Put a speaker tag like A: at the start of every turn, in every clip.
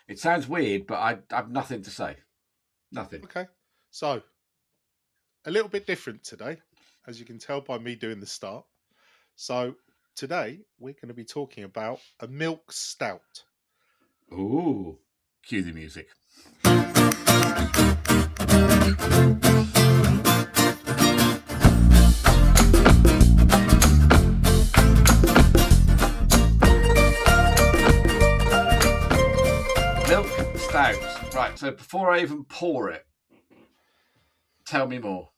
A: It sounds weird, but I have nothing to say. Nothing.
B: Okay. So, a little bit different today, as you can tell by me doing the start. So, today we're going to be talking about a milk stout.
A: Ooh, cue the music. Milk stout. Right, so before I even pour it, tell me more.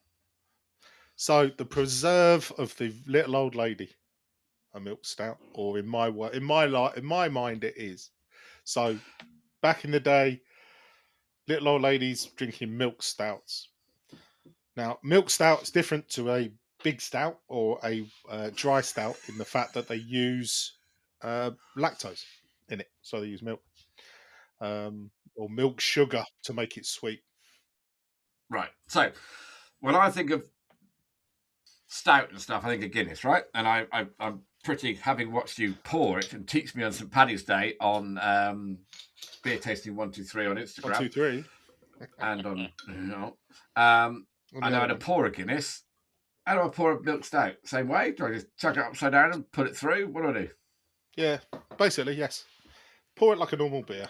B: So, the preserve of the little old lady, a milk stout, or in my mind, it is. So, back in the day, little old ladies drinking milk stouts. Now, milk stout is different to a big stout or a dry stout in the fact that they use lactose in it. So they use milk or milk sugar to make it sweet.
A: Right, so when I think of stout and stuff, I think of Guinness, right? And I'm pretty, having watched you pour it and teach me on St. Paddy's Day on Beer Tasting 123 on Instagram.
B: 1, 2, 3.
A: And on,
B: On
A: I
B: the
A: know how
B: other
A: to
B: one.
A: pour a Guinness. How do I pour a milk stout? Same way? Do I just chuck it upside down and put it through? What do I do?
B: Yeah, basically, yes. Pour it like a normal beer.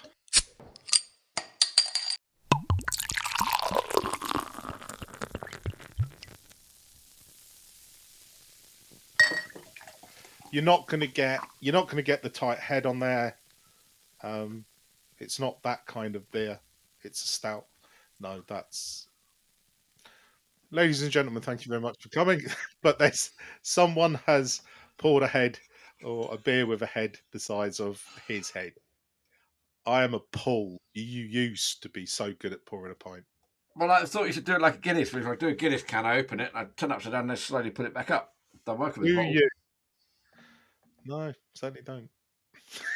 B: You're not going to get the tight head on there. It's not that kind of beer. It's a stout. No, that's ladies and gentlemen, thank you very much for coming. But someone has poured a head or a beer with a head the size of his head. I am appalled. You used to be so good at pouring a pint.
A: Well, I thought you should do it like a Guinness. If I do a Guinness can, I open it and I turn it upside down and then slowly put it back up. Don't work with
B: Do
A: a bottle.
B: you? No, certainly don't.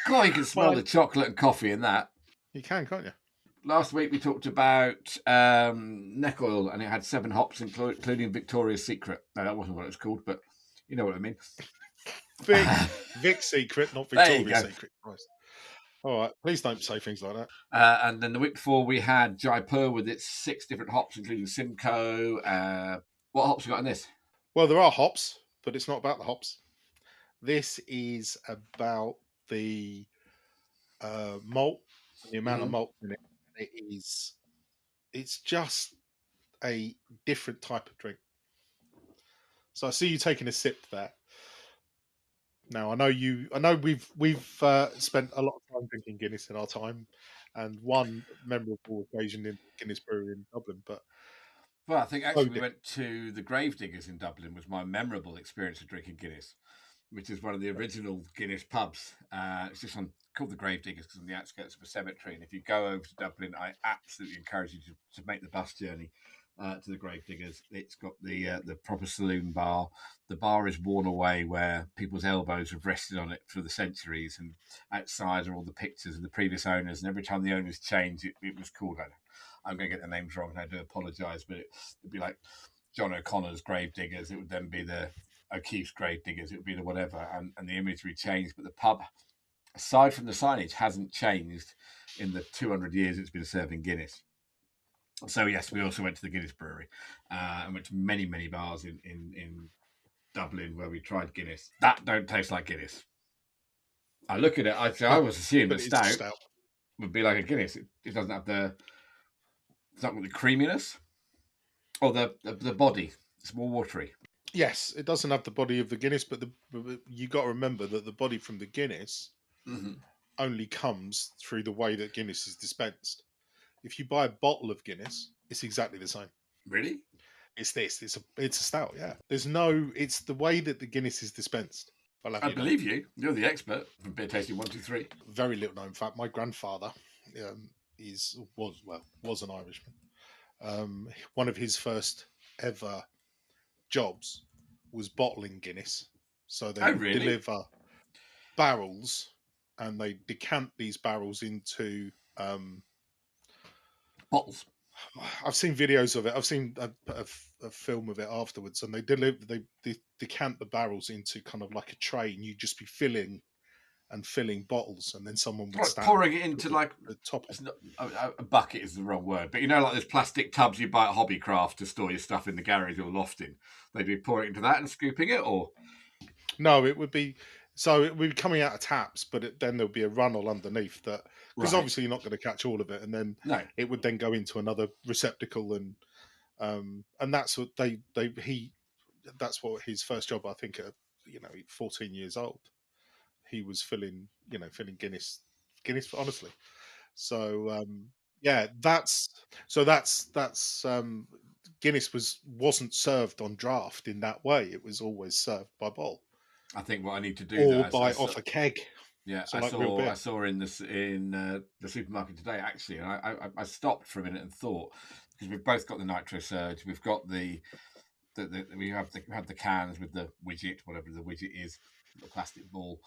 A: God, you can smell the chocolate and coffee in that.
B: You can, can't you?
A: Last week we talked about neck oil and it had 7 hops, including Victoria's Secret. No, that wasn't what it was called, but you know what I mean.
B: Vic's Secret, not
A: There you
B: Victoria's
A: go.
B: Secret. Christ. All right, please don't say things like that.
A: And then the week before we had Jaipur with its 6 different hops, including Simcoe. What hops have you got in this?
B: Well, there are hops, but it's not about the hops. This is about the malt, the amount of malt in it. It's just a different type of drink. So I see you taking a sip there. Now I know we've spent a lot of time drinking Guinness in our time, and one memorable occasion in Guinness Brewery in Dublin. But
A: Well, I think actually we went to the Gravediggers in Dublin was my memorable experience of drinking Guinness, which is one of the original Guinness pubs. It's just called the Gravediggers because on the outskirts of a cemetery. And if you go over to Dublin, I absolutely encourage you to make the bus journey to the Gravediggers. It's got the proper saloon bar. The bar is worn away where people's elbows have rested on it for the centuries. And outside are all the pictures of the previous owners. And every time the owners change, it was called. I'm going to get the names wrong, and I do apologise, but it'd be like John O'Connor's Gravediggers. It would then be the O'Keefe's Gravediggers. It would be the whatever, and the imagery changed. But the pub, aside from the signage, hasn't changed in the 200 years it's been serving Guinness. So yes, we also went to the Guinness Brewery and went to many, many bars in Dublin where we tried Guinness. That don't taste like Guinness. I look at it, I was assuming that stout would be like a Guinness. It doesn't have the creaminess or the body. It's more watery.
B: yes, it doesn't have the body of the Guinness, but you got to remember that the body from the Guinness only comes through the way that Guinness is dispensed. If you buy a bottle of Guinness, it's exactly the same.
A: Really?
B: It's a stout. Yeah, it's the way that the Guinness is dispensed.
A: I believe you. You're the expert from Beer Tasting 123.
B: Very little known fact. My grandfather was an Irishman. One of his first ever jobs was bottling Guinness. So they would deliver barrels, and they decant these barrels into
A: bottles.
B: I've seen videos of it. I've seen a film of it afterwards, and they decant the barrels into kind of like a tray, and you just be filling and filling bottles, and then someone would
A: like
B: stand
A: pouring it into like
B: the top.
A: It's not a bucket is the wrong word, but like those plastic tubs you buy at Hobbycraft to store your stuff in the garage or loft in. They'd be pouring it into that and scooping it, or
B: No, it would be it would be coming out of taps, but then there'll be a runnel underneath that, because
A: right?
B: obviously you're not going to catch all of it, and then
A: No,
B: it would then go into another receptacle, and that's what that's what his first job, I think, at 14 years old, he was filling Guinness, honestly. So yeah, that's Guinness wasn't served on draft in that way. It was always served by bottle
A: I think what I need to do
B: or
A: though,
B: by off a keg.
A: yeah,
B: So like real beer.
A: I saw in the supermarket today actually, and I stopped for a minute and thought, because we've both got the nitro surge, we've got we have the cans with the widget, whatever the widget is, the plastic ball.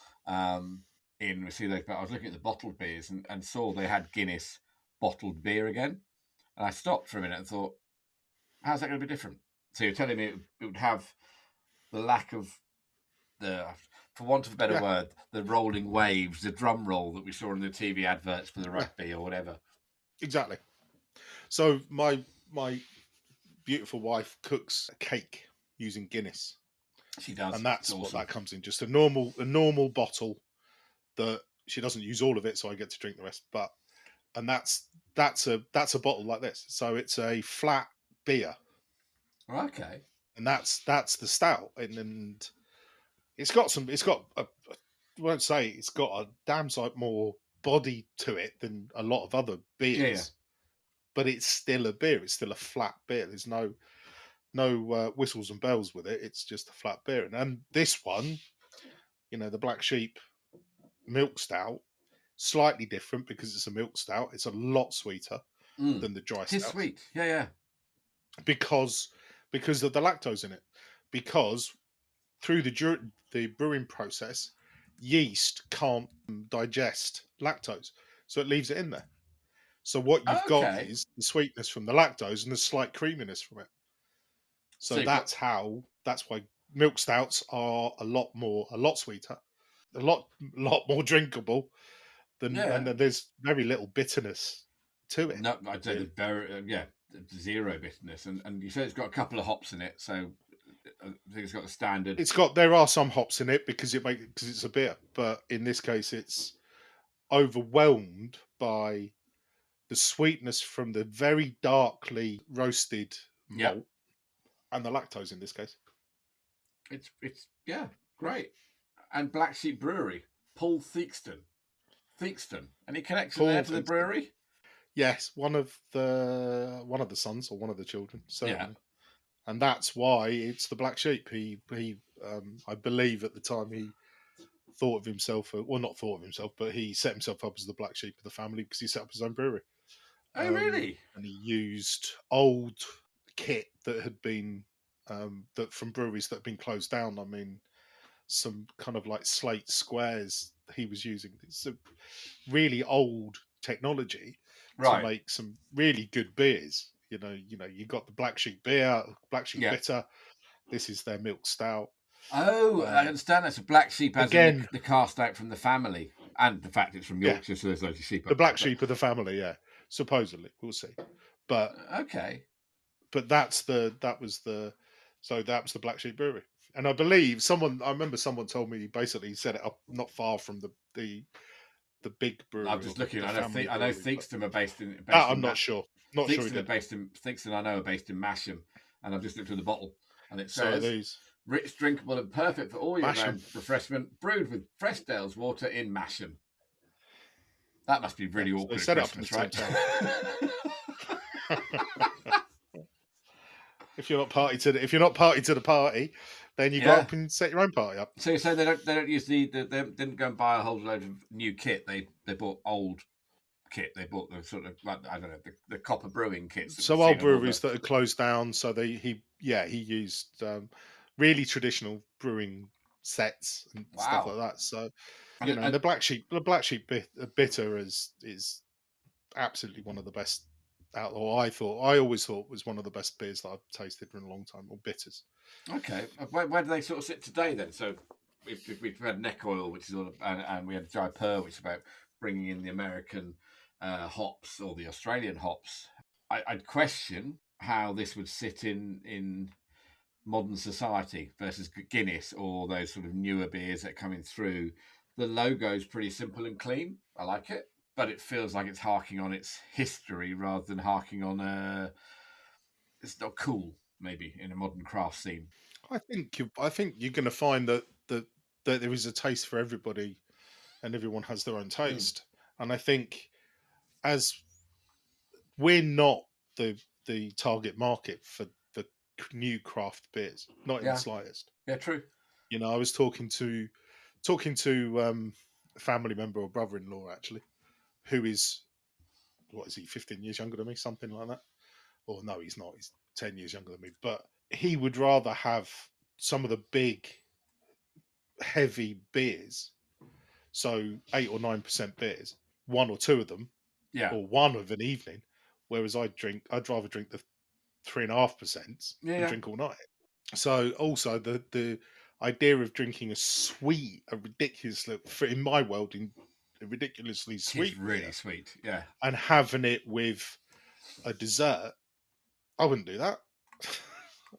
A: We see those, but I was looking at the bottled beers and saw they had Guinness bottled beer again, and I stopped for a minute and thought, how's that going to be different? So you're telling me it would have the lack of for want of a better word, the rolling waves, the drum roll that we saw in the TV adverts for the rugby or whatever.
B: Exactly. So my beautiful wife cooks a cake using Guinness.
A: She does,
B: and that's what that comes in. Just a normal bottle that she doesn't use all of it, so I get to drink the rest. And that's a bottle like this. So it's a flat beer.
A: Okay.
B: And that's the stout, and it's got I won't say it's got a damn sight more body to it than a lot of other beers, but it's still a beer. It's still a flat beer. There's no whistles and bells with it. It's just a flat beer. And this one, the Black Sheep Milk Stout, slightly different because it's a milk stout. It's a lot sweeter than the dry stout.
A: It's sweet, yeah.
B: Because of the lactose in it. Because through the brewing process, yeast can't digest lactose, so it leaves it in there. So what you've got is the sweetness from the lactose and the slight creaminess from it. So that's why milk stouts are a lot sweeter, a lot more drinkable than, and there's very little bitterness to it.
A: No, I'd say zero bitterness, and you said it's got a couple of hops in it, so I think it's got the standard.
B: There are some hops in it because it's a beer, but in this case, it's overwhelmed by the sweetness from the very darkly roasted malt and the lactose in this case.
A: It's great. And Black Sheep Brewery, Paul Theakston. Any connection there to the brewery?
B: Yes, one of the sons or one of the children, certainly. Yeah. And that's why it's the Black Sheep. He I believe at the time he thought of himself, well, not thought of himself, but he set himself up as the Black Sheep of the family because he set up his own brewery.
A: Oh, really?
B: And he used old kit that had been that from breweries that had been closed down. I mean, some kind of like slate squares he was using. It's a really old technology to make some really good beers. You got the Black Sheep beer, Black Sheep bitter. This is their milk stout.
A: Oh, I understand. That's a Black Sheep, as in the cast out from the family, and the fact it's from Yorkshire, so there's loads of sheep.
B: The Black Sheep of the family, supposedly, we'll see. But but that was the Black Sheep Brewery, and I believe I remember someone told me basically he set it up not far from the big brewery.
A: I'm just looking. I know Theakston are based in.
B: I'm not sure. Not
A: Theakston
B: sure.
A: Are based in Theakston. I know are based in Masham, and I've just looked at the bottle, and it says rich, drinkable, and perfect for all year-round refreshment, brewed with fresh Dales water in Masham. That must be really awkward.
B: Set up right? If you're not party to the party, then you go up and set your own party up.
A: So you say they don't use they didn't go and buy a whole load of new kit. They bought old kit. They bought the sort of the copper brewing kits.
B: So old breweries that had closed down. So he used really traditional brewing sets and stuff like that. So and the Black Sheep bitter is absolutely one of the best. I always thought was one of the best beers that I've tasted in a long time, or bitters.
A: Okay, where do they sort of sit today then? So we've had neck oil, which is all, and we had dry pearl, which is about bringing in the American hops or the Australian hops. I'd question how this would sit in modern society versus Guinness or those sort of newer beers that are coming through. The logo is pretty simple and clean. I like it, but it feels like it's harking on its history rather than harking on it's not cool, maybe, in a modern craft scene.
B: I think you're going to find that there is a taste for everybody, and everyone has their own taste. And I think as we're not the target market for the new craft beers, not in the slightest.
A: Yeah, true.
B: You know, I was talking to a family member or brother-in-law actually, who is, what is he, 15 years younger than me, something like that. Or no, he's not. He's 10 years younger than me. But he would rather have some of the big, heavy beers, so 8 or 9% beers, one or two of them, or one of an evening. Whereas I'd rather drink the 3.5% and drink all night. So also the idea of drinking a ridiculously, in my world, a ridiculously sweet,
A: it's really sweet, yeah,
B: and having it with a dessert, I wouldn't do that.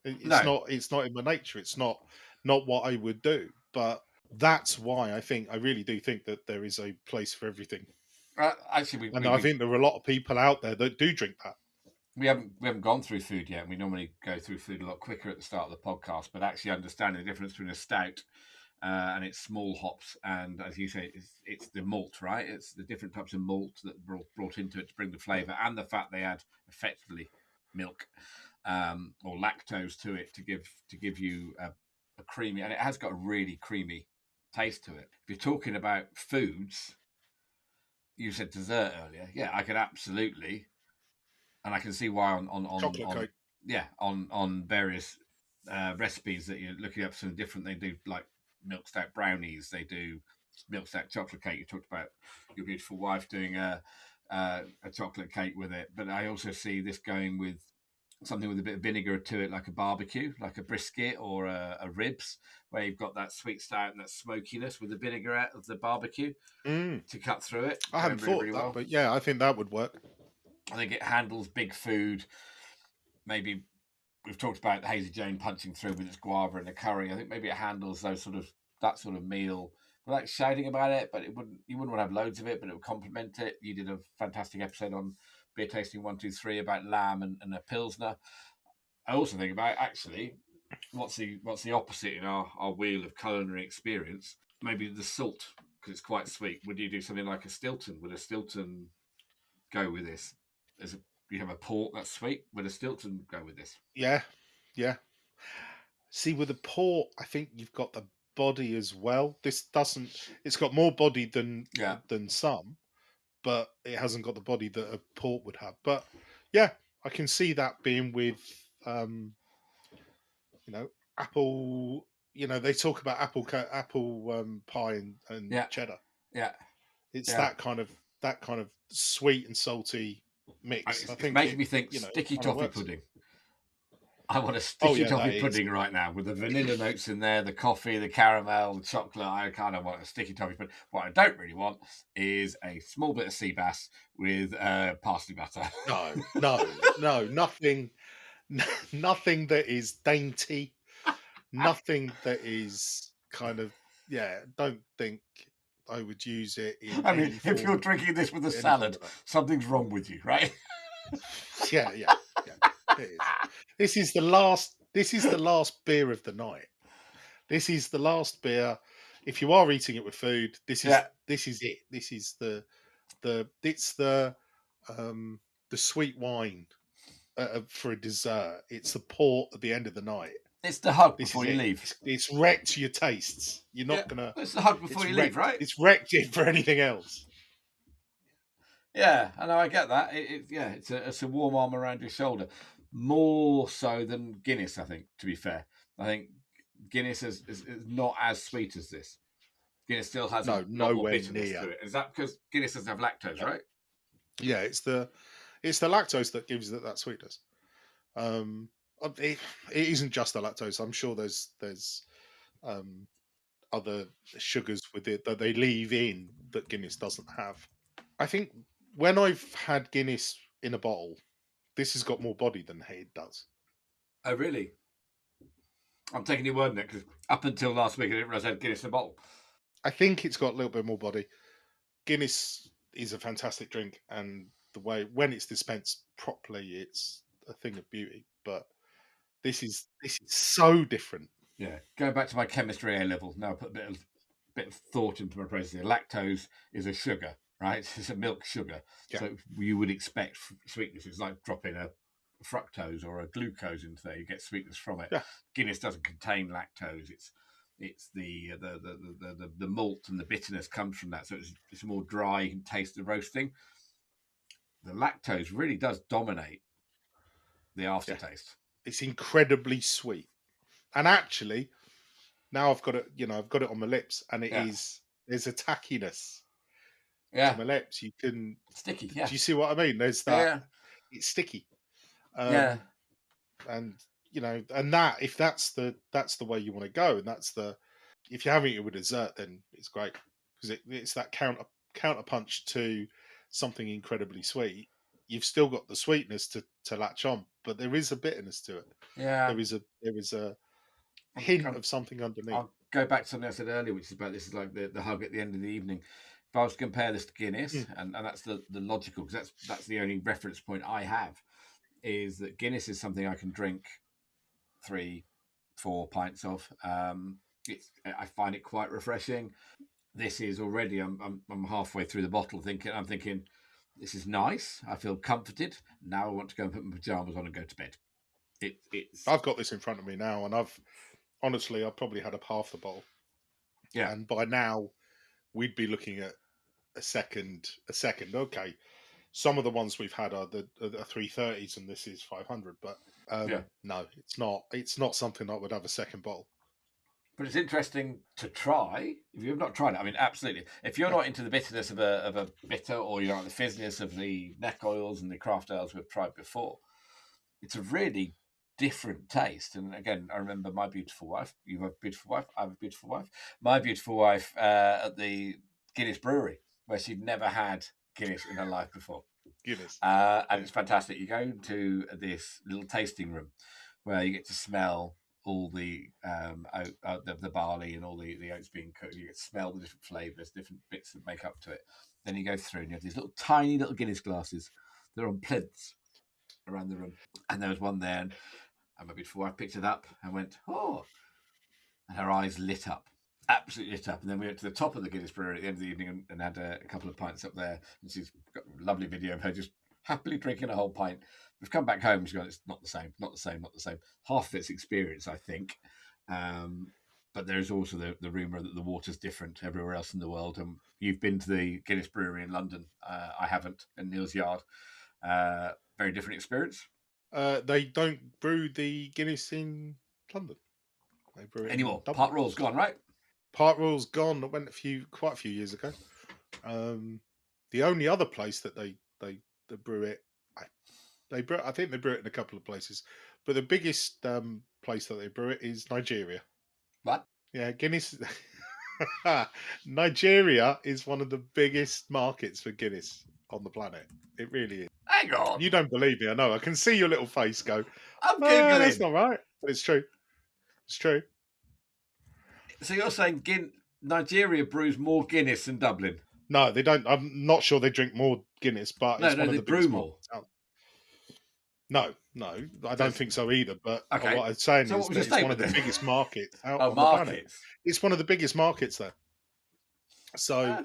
B: It's not in my nature. It's not what I would do. But that's why I really do think that there is a place for everything.
A: Actually,
B: I think there are a lot of people out there that do drink that.
A: We haven't gone through food yet. We normally go through food a lot quicker at the start of the podcast, but actually understanding the difference between a stout and its small hops, and as you say, it's the malt, right? It's the different types of malt that brought into it to bring the flavour, and the fact they add effectively milk or lactose to it to give you a creamy, and it has got a really creamy taste to it. If you're talking about foods, you said dessert earlier. Yeah, I could absolutely. And I can see why on various recipes that you're looking up some different. They do like milk stout brownies. They do milk stout chocolate cake. You talked about your beautiful wife doing a chocolate cake with it, but I also see this going with something with a bit of vinegar to it, like a barbecue, like a brisket or a ribs, where you've got that sweet stout and that smokiness with the vinaigrette of the barbecue to cut through it.
B: I hadn't thought that, but yeah, I think that would work.
A: I think it handles big food. Maybe we've talked about Hazy Jane punching through with its guava and the curry. I think maybe it handles that sort of meal without shouting about it. But you wouldn't want to have loads of it, but it would complement it. You did a fantastic episode on Beer Tasting 123 about lamb and a pilsner. I also think about actually what's the opposite in our wheel of culinary experience. Maybe the salt, because it's quite sweet. Would you do something like a Stilton? Would a Stilton go with this? You have a port that's sweet. Would a Stilton go with this?
B: Yeah. See, with a port, I think you've got the body as well. This doesn't. It's got more body than some, but it hasn't got the body that a port would have. But yeah, I can see that being with, apple. They talk about apple pie and cheddar.
A: Yeah,
B: it's that kind of sweet and salty mix. I think
A: it's making me think sticky toffee pudding. I want a sticky toffee pudding right now with the vanilla notes in there, the coffee, the caramel, the chocolate. I kind of want a sticky toffee pudding. What I don't really want is a small bit of sea bass with parsley butter.
B: No, nothing that is dainty, nothing that is kind of, don't think I would use it in
A: if you're drinking this with a salad, something's wrong with you, right?
B: Yeah. It is. This is the last beer of the night. This is the last beer. If you are eating it with food, this is it. This is the sweet wine for a dessert. It's the port at the end of the night.
A: It's the hug before you leave.
B: It's wrecked your tastes. You're not gonna.
A: It's the hug before you leave, right?
B: It's wrecked it for anything else.
A: Yeah, I know. I get that. It's a warm arm around your shoulder, more so than Guinness. I think, to be fair, I think Guinness is not as sweet as this. Guinness still has a lot more bitterness to it. Is that because Guinness doesn't have lactose, right?
B: Yeah, it's the lactose that gives it that sweetness. It isn't just the lactose. I'm sure there's other sugars with it that they leave in that Guinness doesn't have. I think when I've had Guinness in a bottle, this has got more body than it does.
A: Oh, really? I'm taking your word on it, because up until last week, I didn't realise I had Guinness in a bottle.
B: I think it's got a little bit more body. Guinness is a fantastic drink, and the way when it's dispensed properly, it's a thing of beauty. But this is so different.
A: Yeah, going back to my chemistry A level, now I put a bit of thought into my process here. Lactose is a sugar, right? It's a milk sugar.
B: Yeah.
A: So you would expect sweetness. It's like dropping a fructose or a glucose into there. You get sweetness from it.
B: Yeah.
A: Guinness doesn't contain lactose. It's the malt and the bitterness comes from that. So it's more dry. You can taste the roasting. The lactose really does dominate the aftertaste.
B: Yeah. It's incredibly sweet. And actually, now I've got it, I've got it on my lips, and there's a tackiness to my lips. You can
A: sticky. Yeah.
B: Do you see what I mean? There's that. Yeah. It's sticky.
A: Yeah.
B: And and that if that's the way you want to go, and if you're having it with dessert, then it's great, because it's that counter punch to something incredibly sweet. You've still got the sweetness to latch on, but there is a bitterness to it.
A: Yeah.
B: There is a hint of something underneath.
A: I'll go back to something I said earlier, which is about this is like the hug at the end of the evening. If I was to compare this to Guinness, and that's the logical, because that's the only reference point I have, is that Guinness is something I can drink 3-4 pints of. I find it quite refreshing. This is already I'm halfway through the bottle, I'm thinking this is nice. I feel comforted. Now I want to go and put my pajamas on and go to bed.
B: I've got this in front of me now, and I've probably had up half the bowl.
A: Yeah,
B: and by now we'd be looking at a second. Okay, some of the ones we've had are the 330s, and this is 500. But no, it's not something I would have a second bottle.
A: But it's interesting to try. If you've not tried it, I mean, absolutely. If you're not into the bitterness of a bitter, or you're not the fizziness of the neck oils and the craft ales we've tried before, it's a really different taste. And again, I remember my beautiful wife. You have a beautiful wife. I have a beautiful wife. My beautiful wife at the Guinness Brewery, where she'd never had Guinness in her life before.
B: Guinness.
A: And it's fantastic. You go to this little tasting room where you get to smell all the barley and all the oats being cooked. You get to smell the different flavours, different bits that make up to it. Then you go through and you have these tiny little Guinness glasses. They're on plinths around the room. And there was one there, and my beautiful wife picked it up and went, oh, and her eyes lit up, absolutely lit up. And then we went to the top of the Guinness Brewery at the end of the evening and had a couple of pints up there. And she's got a lovely video of her just happily drinking a whole pint. We've come back home and she's gone, it's not the same. Half of it's experience, I think. But there's also the rumour that the water's different everywhere else in the world. And you've been to the Guinness Brewery in London. I haven't, in Neal's Yard. Very different experience.
B: They don't brew the Guinness in London. They brew it
A: anymore. Park Royal's gone, right? Park
B: Royal's gone. It went quite a few years ago. The only other place that they brew it, I think they brew it in a couple of places, but the biggest place that they brew it is Nigeria.
A: What?
B: Yeah, Guinness. Nigeria is one of the biggest markets for Guinness on the planet. It really is.
A: Hang on.
B: You don't believe me, I know. I can see your little face go.
A: I'm Googling.
B: That's not right. But it's true. It's true.
A: So you're saying Nigeria brews more Guinness than Dublin?
B: No, they don't. I'm not sure they drink more Guinness, but it's one of the
A: brew more.
B: No, I don't think so either. But what I'm saying is that it's one of the biggest markets out on the planet. It's one of the biggest markets there. So,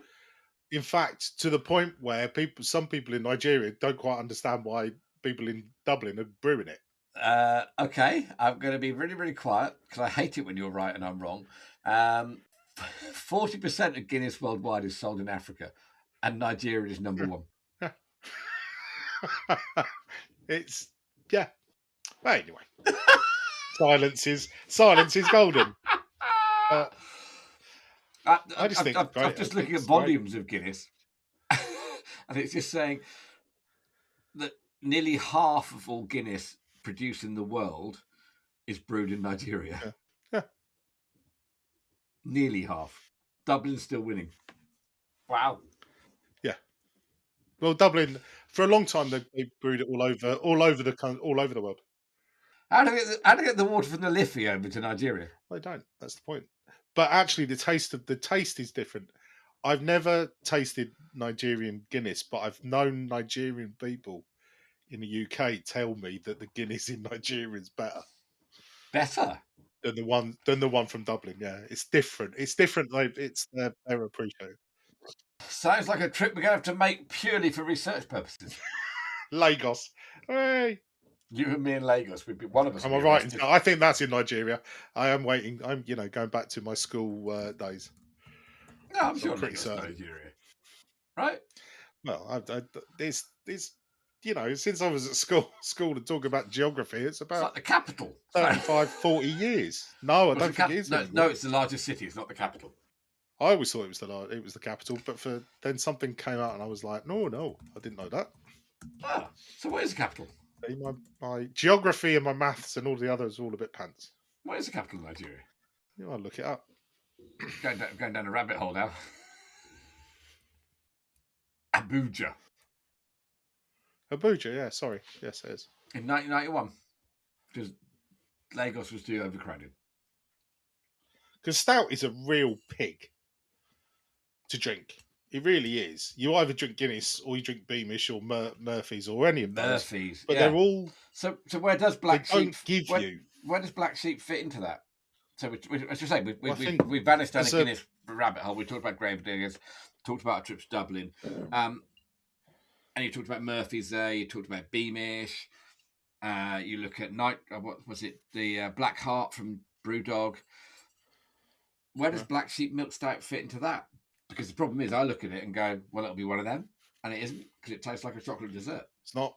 B: in fact, to the point where some people in Nigeria don't quite understand why people in Dublin are brewing it.
A: Okay, I'm going to be really, really quiet because I hate it when you're right and I'm wrong. 40% of Guinness worldwide is sold in Africa, and Nigeria is number one.
B: It's Well, anyway, silence is golden.
A: I'm just looking at volumes of Guinness, and it's just saying that nearly half of all Guinness produced in the world is brewed in Nigeria.
B: Yeah.
A: Nearly half. Dublin's still winning. Wow.
B: Yeah. Well, Dublin for a long time they brewed it all over the world.
A: How do they get the water from the Liffey over to Nigeria?
B: They don't. That's the point. But actually, the taste is different. I've never tasted Nigerian Guinness, but I've known Nigerian people in the UK tell me that the Guinness in Nigeria is better than the one from Dublin. Yeah, it's different. It's different. They're appreciated.
A: Sounds like a trip we're going to have to make purely for research purposes.
B: Lagos. Hey.
A: You and me in Lagos. One of us.
B: Am I right? I think that's in Nigeria. I am waiting. I'm going back to my school days.
A: No, I'm sure pretty certain. Nigeria. Right?
B: Well, this since I was at school to talk about geography, it's about
A: like the capital.
B: 35, 40 years. No, I don't think it is.
A: No, it's the largest city. It's not the capital.
B: I always thought it was the capital, but then something came out and I was like, no, I didn't know that.
A: Ah, so what is the capital?
B: My geography and my maths and all the others are all a bit pants.
A: What is the capital of Nigeria?
B: I'll look it up.
A: Going down a rabbit hole now. Abuja,
B: yeah, sorry. Yes, it is.
A: In 1991, because Lagos was too overcrowded.
B: Because stout is a real pig to drink. It really is. You either drink Guinness or you drink Beamish or Murphy's or any of those.
A: Murphy's,
B: but they're all.
A: So where does Black Sheep
B: you?
A: Where does Black Sheep fit into that? So as you say, we vanished down a Guinness rabbit hole. We talked about Gravediggers, talked about our trip to Dublin, and you talked about Murphy's there. You talked about Beamish. You look at what was it? The Black Heart from Brewdog. Where does Black Sheep Milk Stout fit into that? Because the problem is, I look at it and go, well, it'll be one of them, and it isn't because it tastes like a chocolate dessert.
B: It's not.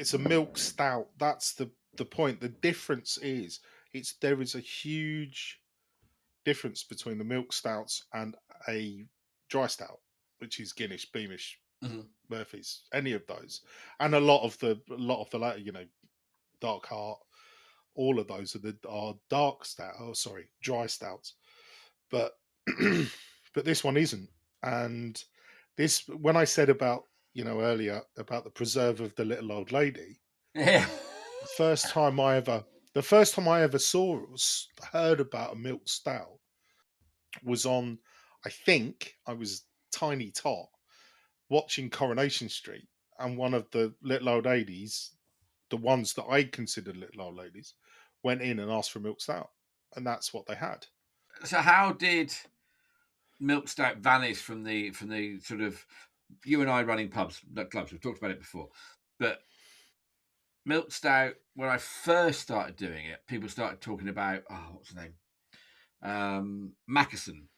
B: It's a milk stout. That's the point. The difference is, there is a huge difference between the milk stouts and a dry stout, which is Guinness, Beamish, Murphy's, any of those, and a lot of the latter, Dark Heart, all of those are dark stout. Oh, sorry, dry stouts, but but this one isn't. And this, when I said about earlier about the preserve of the little old lady,
A: yeah,
B: the first time I ever heard about a milk stout was on, I think I was tiny tot watching Coronation Street, and one of the little old ladies, the ones that I considered little old ladies, went in and asked for milk stout, and that's what they had.
A: So how did milk stout vanish from the sort of, you and I running clubs? We've talked about it before, but milk stout, when I first started doing it, people started talking about, what's the name? Mackerson.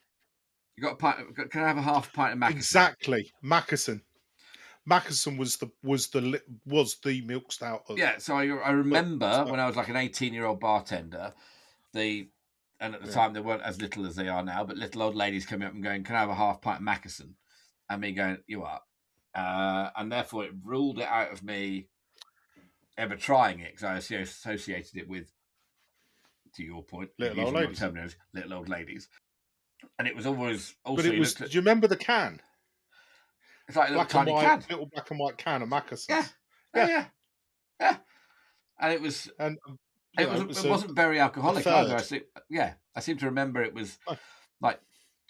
A: You got a pint? Can I have a half pint of Mackerson?
B: Exactly, Mackerson. Mackerson was the milk stout.
A: Yeah, so I remember when I was like an 18-year-old bartender, and at the time they weren't as little as they are now, but little old ladies coming up and going, "Can I have a half pint of Mackerson?" And me going, "You are," and therefore it ruled it out of me ever trying it because I associated it with, to your point,
B: little old
A: ladies, and it was always also.
B: But it was. Do you remember the can?
A: It's like a little tiny can,
B: little black and white can of Mackerson.
A: Yeah. And it was, it wasn't very alcoholic either. I seem to remember it was like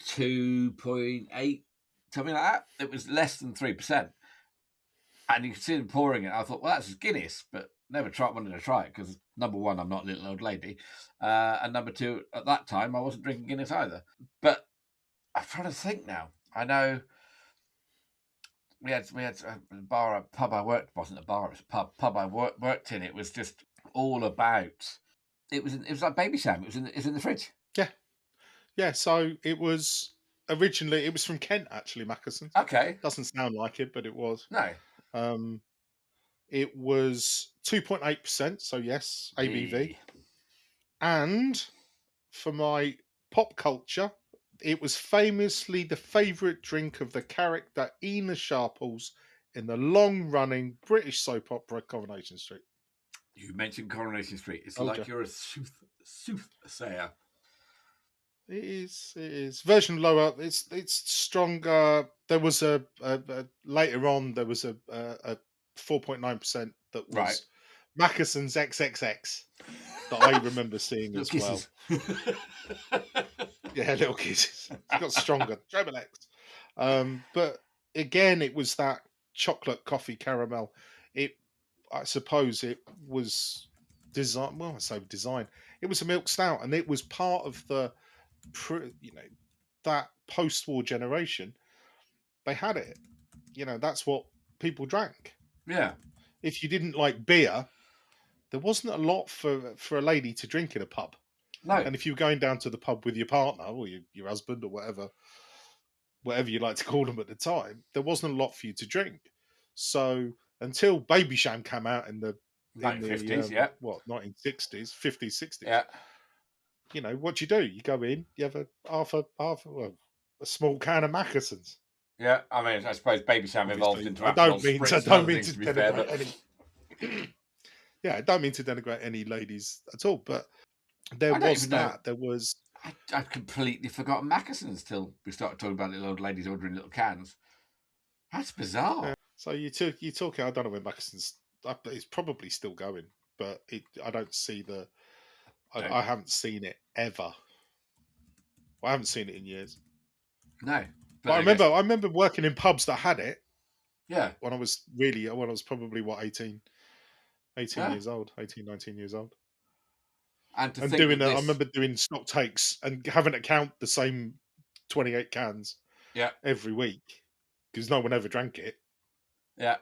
A: 2.8, something like that. It was less than 3%, and you could see them pouring it. I thought, well, that's Guinness, but never wanted to try it because number one, I'm not a little old lady, and number two, at that time, I wasn't drinking Guinness either. But I'm trying to think now. I know. We had a pub I worked, wasn't a bar, it was a pub I worked in. It was just all about, it was like Baby Sam. It was in the fridge.
B: Yeah. So it was originally, it was from Kent actually, Mackerson.
A: Okay.
B: Doesn't sound like it, but it was.
A: No.
B: It was 2.8%. So yes, ABV. And for my pop culture, it was famously the favourite drink of the character Ina Sharples in the long-running British soap opera Coronation Street.
A: You mentioned Coronation Street. It's like you're a soothsayer.
B: It is. It is. Version lower. It's stronger. There was a later on. There was a 4.9% that
A: Right.
B: was Mackeson's XXX that I remember seeing
A: Little
B: as well.
A: kisses.
B: Yeah, little kisses. It's got stronger. Treble X. But again, it was that chocolate coffee caramel. I suppose it was design. Well, I say design. It was a milk stout, and it was part of the, that post-war generation. They had it. That's what people drank.
A: Yeah.
B: If you didn't like beer, there wasn't a lot for a lady to drink in a pub.
A: No.
B: And if you were going down to the pub with your partner or your husband or whatever you like to call them at the time, there wasn't a lot for you to drink. So until Baby Sham came out in the
A: 1950s, yeah.
B: 1960s, 50s, 60s.
A: Yeah.
B: What do? You go in, you have a small can of Mackesons.
A: Yeah, I mean, I suppose Baby Sham evolved into
B: I don't mean to
A: denigrate
B: any. Yeah, I don't mean to denigrate any ladies at all, but there was that. There was.
A: I'd completely forgotten Mackesons till we started talking about little old ladies ordering little cans. That's bizarre.
B: Yeah. So you talking. I don't know when Mackesons. It's probably still going, but I don't see the. I haven't seen it ever. I haven't seen it in years.
A: No,
B: but I remember working in pubs that had it.
A: Yeah.
B: When I was probably 18 years old, 18, 19 years old.
A: And
B: doing I remember doing stock takes and having to count the same 28 cans every week because no one ever drank it.
A: Yeah.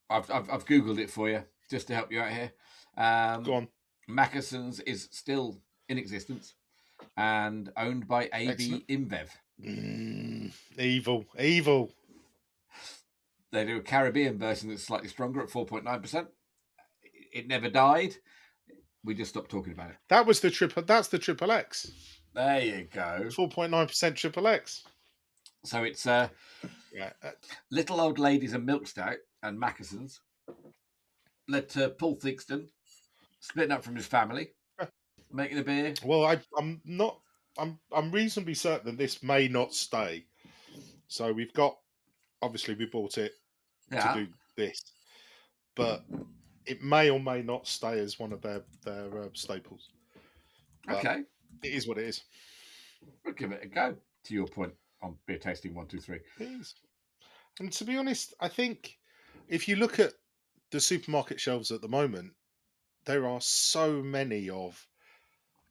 A: I've Googled it for you just to help you out here.
B: Go on.
A: Mackesons is still in existence and owned by AB InBev.
B: Evil.
A: They do a Caribbean version that's slightly stronger at 4.9%. It never died. We just stopped talking about it.
B: That's the triple X.
A: There you go.
B: 4.9% triple X.
A: So it's Little Old Ladies and Milk Stout and Mackesons led to Paul Theakston splitting up from his family, making a beer.
B: Well, I'm reasonably certain that this may not stay. So we bought it to do this, but it may or may not stay as one of their staples. But
A: okay,
B: it is what it is.
A: We'll give it a go. To your point on beer tasting 1, 2, 3.
B: It is. And to be honest, I think if you look at the supermarket shelves at the moment, there are so many of,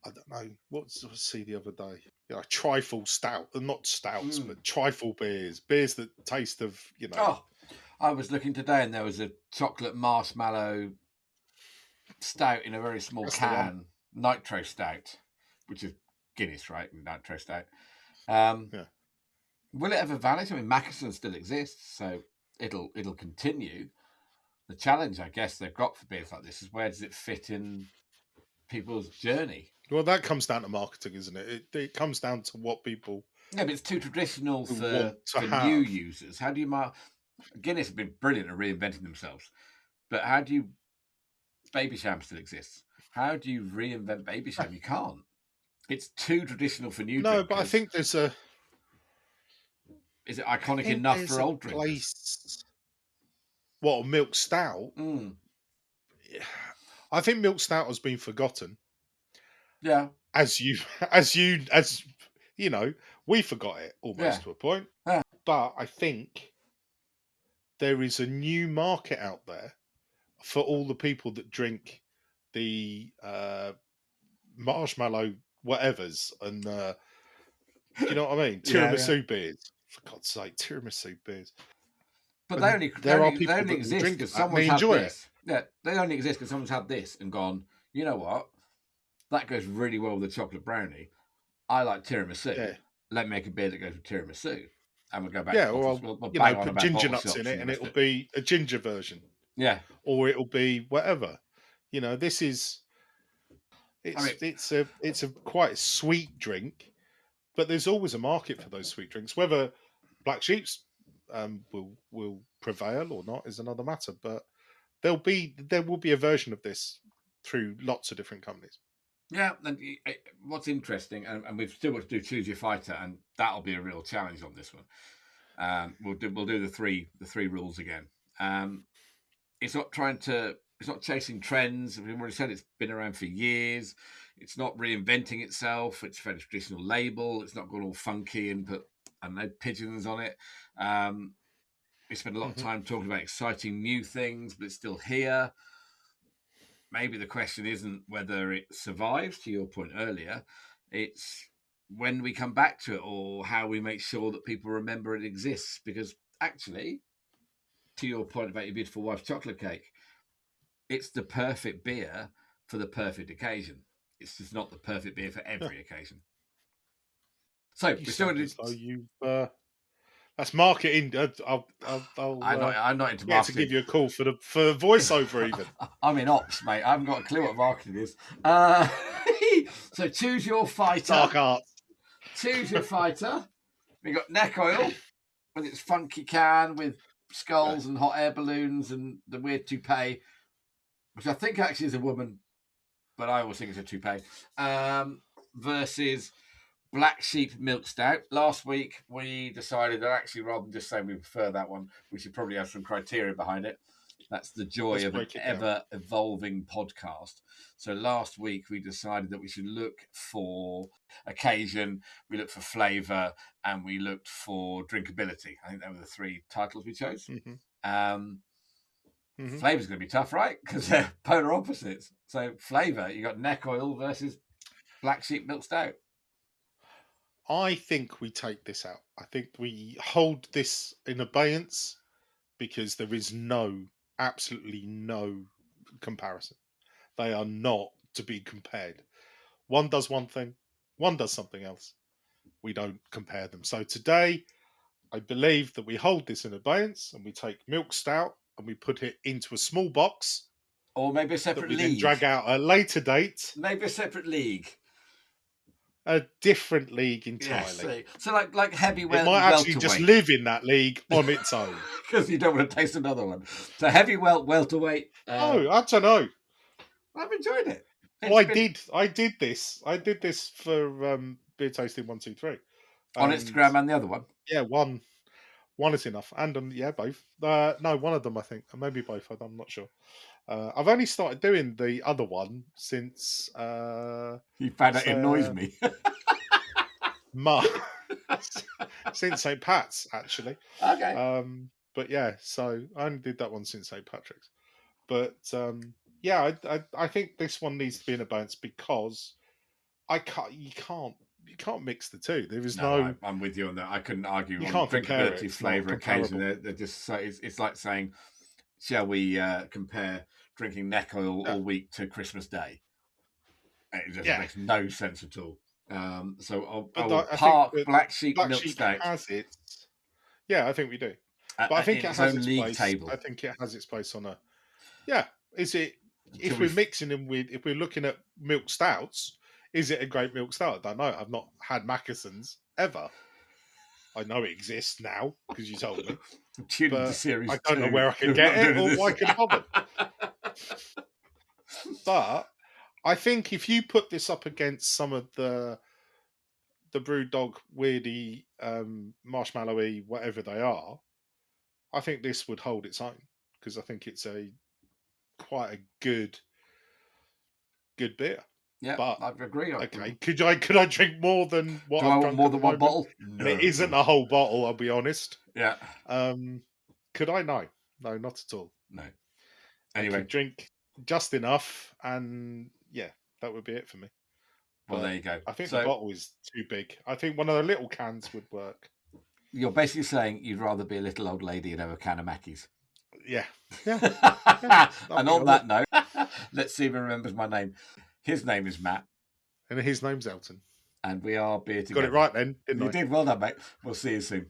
B: I don't know, what did I see the other day? Trifle stout, not stouts, but trifle beers that taste of,
A: Oh, I was looking today and there was a chocolate marshmallow stout in a very small can, nitro stout, which is Guinness, right? Nitro stout. Will it ever vanish? I mean, Mackesson still exists, so it'll continue. The challenge, I guess, they've got for beers like this is where does it fit in people's journey?
B: Well, that comes down to marketing, isn't it? It comes down to what people.
A: Yeah, but it's too traditional for new users. How do you Guinness have been brilliant at reinventing themselves, but how do you? Baby Sham still exists. How do you reinvent Baby Sham? You can't. It's too traditional for new drinkers.
B: But I think there's a.
A: Is it iconic enough for old drinkers?
B: What, milk stout? I think milk stout has been forgotten.
A: Yeah.
B: As you know, we forgot it almost to a point.
A: Yeah.
B: But I think there is a new market out there for all the people that drink the marshmallow whatevers and you know what I mean? Tiramisu beers. For God's sake, tiramisu beers.
A: But they only exist because someone's had this. Yeah, they only exist because someone's had this and gone, you know what? That goes really well with the chocolate brownie. I like tiramisu. Yeah. Let me make a beer that goes with tiramisu. And we'll go back to
B: we'll put ginger nuts in it and it'll be a ginger version.
A: Yeah.
B: Or it'll be whatever. This is it's a quite sweet drink, but there's always a market for those sweet drinks. Whether Black Sheep's will prevail or not is another matter. But there will be a version of this through lots of different companies.
A: Yeah, and what's interesting, and we've still got to do Choose Your Fighter, and that'll be a real challenge on this one. We'll do the three rules again. It's not chasing trends. We've already said it's been around for years. It's not reinventing itself. It's a very traditional label. It's not gone all funky and put, I don't know, pigeons on it. We spent a lot of time talking about exciting new things, but it's still here. Maybe the question isn't whether it survives, to your point earlier. It's when we come back to it, or how we make sure that people remember it exists. Because actually, to your point about your beautiful wife's chocolate cake, it's the perfect beer for the perfect occasion. It's just not the perfect beer for every occasion. So we still do.
B: That's marketing.
A: I'm not into marketing.
B: To give you a call for voiceover even.
A: I'm in ops, mate. I haven't got a clue what marketing is. So choose your fighter.
B: Dark arts.
A: Choose your fighter. We got neck oil with its funky can with skulls and hot air balloons and the weird toupee, which I think actually is a woman, but I always think it's a toupee. Versus Black Sheep Milk Stout. Last week, we decided that actually, rather than just saying we prefer that one, we should probably have some criteria behind it. That's the joy of an ever-evolving podcast. So last week, we decided that we should look for occasion, we looked for flavour, and we looked for drinkability. I think they were the three titles we chose. Flavour's going to be tough, right? Because they're polar opposites. So flavour, you got neck oil versus Black Sheep Milk Stout.
B: I think we take this out. I think we hold this in abeyance because there is absolutely no comparison. They are not to be compared. One does one thing, one does something else. We don't compare them. So today, I believe that we hold this in abeyance and we take Milk Stout and we put it into a small box.
A: Or maybe a separate league.
B: Then drag out a later date.
A: Maybe a separate league.
B: A different league entirely.
A: Yes, so like heavyweight.
B: It might actually just live in that league on its own.
A: Because you don't want to taste another one. So heavyweight, welterweight.
B: Oh, I don't know.
A: I've enjoyed it.
B: I did this. I did this for Beer Tasting 123.
A: On Instagram and the other one?
B: Yeah, one is enough. And both. No, one of them, I think. Maybe both. I'm not sure. I've only started doing the other one since...
A: you found out it annoys me.
B: Since St. Pat's, actually.
A: Okay.
B: But yeah, so I only did that one since St. Patrick's. But I think this one needs to be in abeyance because you can't mix the two. There is no.
A: I'm with you on that. I couldn't argue
B: on
A: drinkability, flavour, occasion. They're just so it's like saying, shall we compare drinking neck oil all week to Christmas Day? It just makes no sense at all. So I will park Black Sheep Milk Stout.
B: Has it? Yeah, I think we do. But I think it has its place. Table. I think it has its place on a. Yeah, is it? If we're mixing them if we're looking at milk stouts, is it a great milk stout? I don't know. I've not had Mackeson's ever. I know it exists now because you told me. I don't know where I can get it or why I can bother. But I think if you put this up against some of the Brewdog weirdy, marshmallowy, whatever they are, I think this would hold its own because I think it's quite a good beer.
A: Yeah, but I agree.
B: Okay, could I drink more than what I've drunk?
A: More than one bottle? No.
B: And it isn't a whole bottle, I'll be honest.
A: Yeah.
B: Could I? No, not at all.
A: No. Anyway,
B: I could drink just enough, and that would be it for me.
A: Well, there you go.
B: I think the bottle is too big. I think one of the little cans would work.
A: You're basically saying you'd rather be a little old lady and have a can of Mackies.
B: Yeah.
A: And on that note, let's see if he remembers my name. His name is Matt.
B: And his name's Elton.
A: And we are Beer Together.
B: Got it right then, didn't I?
A: You did. Well done, mate. We'll see you soon.